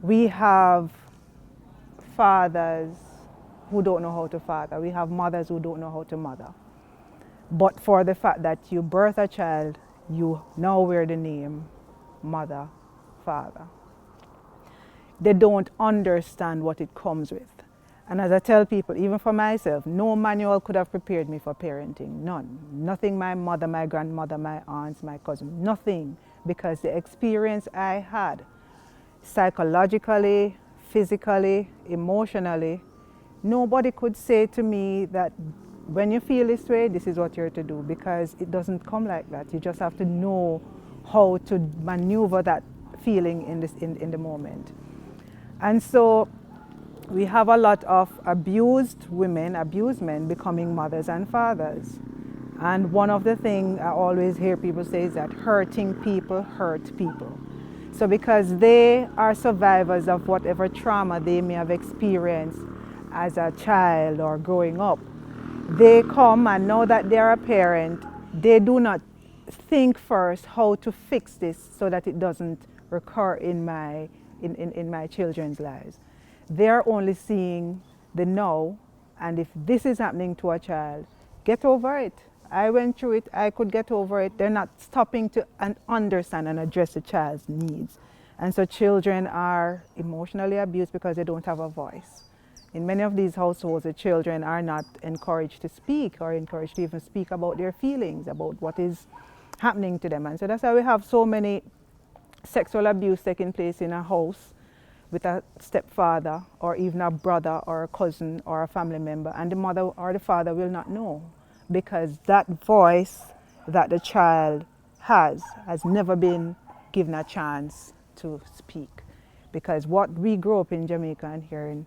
We have fathers who don't know how to father. We have mothers who don't know how to mother. But for the fact that you birth a child, you now wear the name mother, father. They don't understand what it comes with. And as I tell people, even for myself, no manual could have prepared me for parenting. None. Nothing my mother, my grandmother, my aunts, my cousin, nothing. Because the experience I had, psychologically, physically, emotionally, nobody could say to me that when you feel this way, this is what you're to do, because it doesn't come like that. You just have to know how to maneuver that feeling in the moment. And so we have a lot of abused women, abused men becoming mothers and fathers. And one of the things I always hear people say is that hurting people hurt people. So because they are survivors of whatever trauma they may have experienced as a child or growing up, they come and now that they are a parent, they do not think first how to fix this so that it doesn't recur in my children's lives. They're only seeing the now, and if this is happening to a child, get over it. I went through it, I could get over it. They're not stopping to understand and address the child's needs. And so children are emotionally abused because they don't have a voice. In many of these households, the children are not encouraged to speak or encouraged to even speak about their feelings, about what is happening to them. And so that's why we have so many sexual abuse taking place in a house with a stepfather or even a brother or a cousin or a family member, and the mother or the father will not know, because that voice that the child has never been given a chance to speak. Because what we grow up in Jamaica and hearing,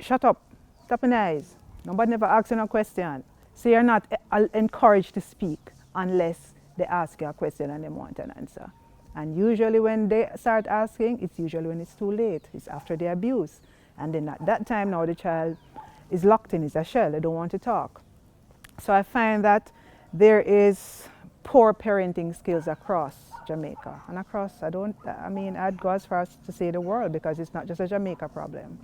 shut up, stop your eyes, nobody never asks you no question. So you're not encouraged to speak unless they ask you a question and they want an answer. And usually when they start asking, it's usually when it's too late. It's after the abuse. And then at that time now the child is locked in, it's a shell, they don't want to talk. So I find that there is poor parenting skills across Jamaica. And across, I'd go as far as to say the world, because it's not just a Jamaica problem.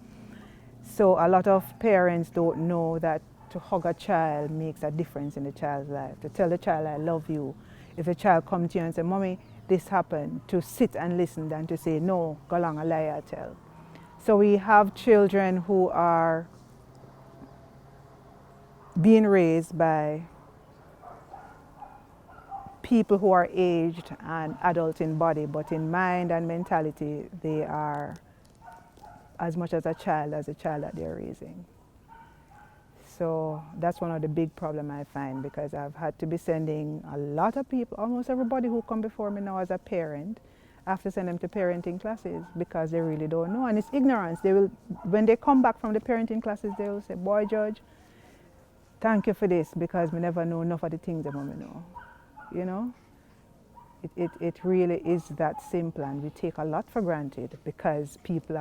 So a lot of parents don't know that to hug a child makes a difference in the child's life. To tell the child, I love you. If a child comes to you and says, Mommy, this happened, to sit and listen than to say, no, go along, a lie I tell. So we have children who are being raised by people who are aged and adult in body, but in mind and mentality, they are as much as a child that they're raising. So that's one of the big problems I find, because I've had to be sending a lot of people, almost everybody who come before me now as a parent, I have to send them to parenting classes because they really don't know. And it's ignorance. They will, when they come back from the parenting classes, they will say, boy, Judge, thank you for this, because we never know enough of the things that we know. You know? It really is that simple, and we take a lot for granted because people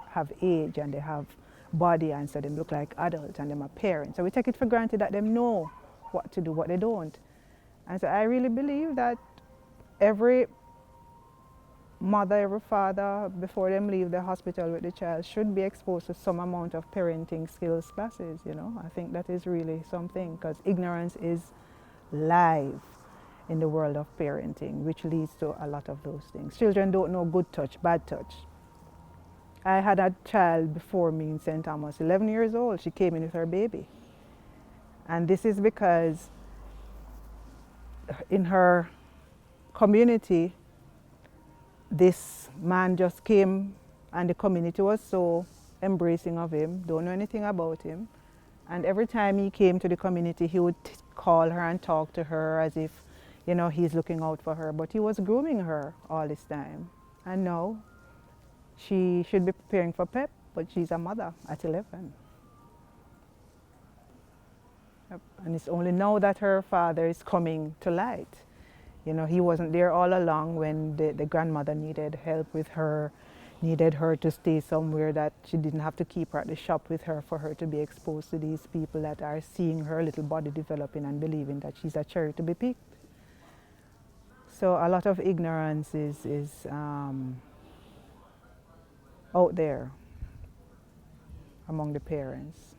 have age and they have body, and so they look like adults and them are parents. So we take it for granted that they know what to do, what they don't. And so I really believe that every mother, every father, before them leave the hospital with the child, should be exposed to some amount of parenting skills classes, you know. I think that is really something, because ignorance is live in the world of parenting, which leads to a lot of those things. Children don't know good touch, bad touch. I had a child before me in St. Thomas, 11 years old. She came in with her baby. And this is because in her community, this man just came and the community was so embracing of him, don't know anything about him. And every time he came to the community, he would call her and talk to her as if, you know, he's looking out for her. But he was grooming her all this time. And now, she should be preparing for PEP, but she's a mother at 11. Yep. And it's only now that her father is coming to light. You know, he wasn't there all along when the grandmother needed help with her, needed her to stay somewhere that she didn't have to keep her at the shop with her for her to be exposed to these people that are seeing her little body developing and believing that she's a cherry to be picked. So a lot of ignorance is out there among the parents.